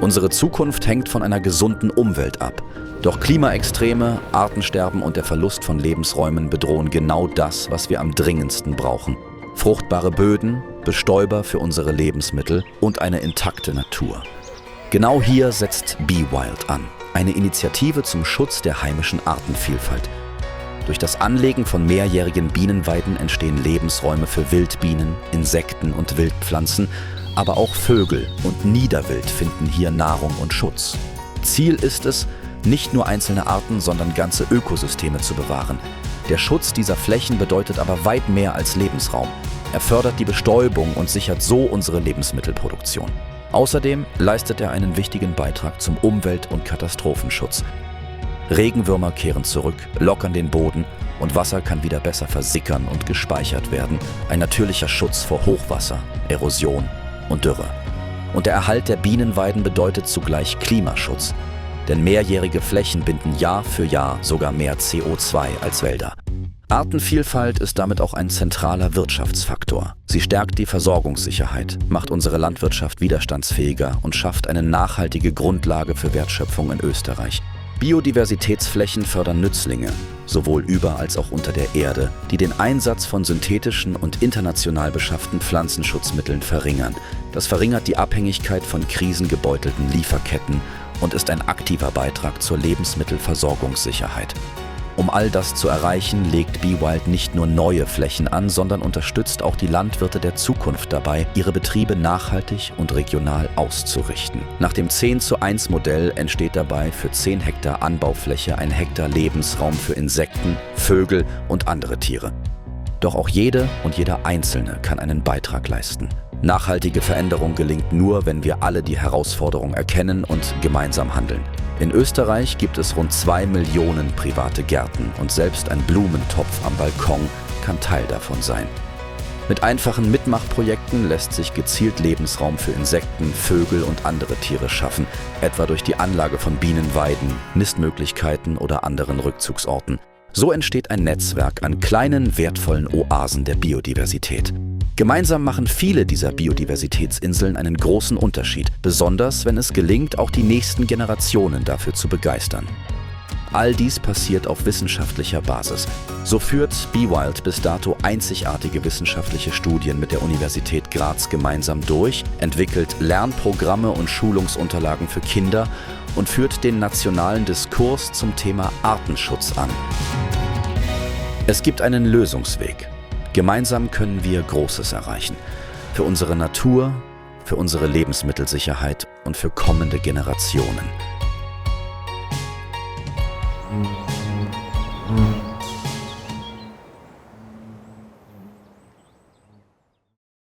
Unsere Zukunft hängt von einer gesunden Umwelt ab. Doch Klimaextreme, Artensterben und der Verlust von Lebensräumen bedrohen genau das, was wir am dringendsten brauchen. Fruchtbare Böden, Bestäuber für unsere Lebensmittel und eine intakte Natur. Genau hier setzt Be Wild an, eine Initiative zum Schutz der heimischen Artenvielfalt. Durch das Anlegen von mehrjährigen Bienenweiden entstehen Lebensräume für Wildbienen, Insekten und Wildpflanzen, aber auch Vögel und Niederwild finden hier Nahrung und Schutz. Ziel ist es, nicht nur einzelne Arten, sondern ganze Ökosysteme zu bewahren. Der Schutz dieser Flächen bedeutet aber weit mehr als Lebensraum. Er fördert die Bestäubung und sichert so unsere Lebensmittelproduktion. Außerdem leistet er einen wichtigen Beitrag zum Umwelt- und Katastrophenschutz. Regenwürmer kehren zurück, lockern den Boden und Wasser kann wieder besser versickern und gespeichert werden. Ein natürlicher Schutz vor Hochwasser, Erosion und Dürre. Und der Erhalt der Bienenweiden bedeutet zugleich Klimaschutz. Denn mehrjährige Flächen binden Jahr für Jahr sogar mehr CO2 als Wälder. Artenvielfalt ist damit auch ein zentraler Wirtschaftsfaktor. Sie stärkt die Versorgungssicherheit, macht unsere Landwirtschaft widerstandsfähiger und schafft eine nachhaltige Grundlage für Wertschöpfung in Österreich. Biodiversitätsflächen fördern Nützlinge, sowohl über als auch unter der Erde, die den Einsatz von synthetischen und international beschafften Pflanzenschutzmitteln verringern. Das verringert die Abhängigkeit von krisengebeutelten Lieferketten und ist ein aktiver Beitrag zur Lebensmittelversorgungssicherheit. Um all das zu erreichen, legt Be Wild nicht nur neue Flächen an, sondern unterstützt auch die Landwirte der Zukunft dabei, ihre Betriebe nachhaltig und regional auszurichten. Nach dem 10:1-Modell entsteht dabei für 10 Hektar Anbaufläche ein Hektar Lebensraum für Insekten, Vögel und andere Tiere. Doch auch jede und jeder Einzelne kann einen Beitrag leisten. Nachhaltige Veränderung gelingt nur, wenn wir alle die Herausforderung erkennen und gemeinsam handeln. In Österreich gibt es rund 2 Millionen private Gärten und selbst ein Blumentopf am Balkon kann Teil davon sein. Mit einfachen Mitmachprojekten lässt sich gezielt Lebensraum für Insekten, Vögel und andere Tiere schaffen, etwa durch die Anlage von Bienenweiden, Nistmöglichkeiten oder anderen Rückzugsorten. So entsteht ein Netzwerk an kleinen, wertvollen Oasen der Biodiversität. Gemeinsam machen viele dieser Biodiversitätsinseln einen großen Unterschied, besonders wenn es gelingt, auch die nächsten Generationen dafür zu begeistern. All dies passiert auf wissenschaftlicher Basis. So führt Be Wild bis dato einzigartige wissenschaftliche Studien mit der Universität Graz gemeinsam durch, entwickelt Lernprogramme und Schulungsunterlagen für Kinder und führt den nationalen Diskurs zum Thema Artenschutz an. Es gibt einen Lösungsweg. Gemeinsam können wir Großes erreichen. Für unsere Natur, für unsere Lebensmittelsicherheit und für kommende Generationen.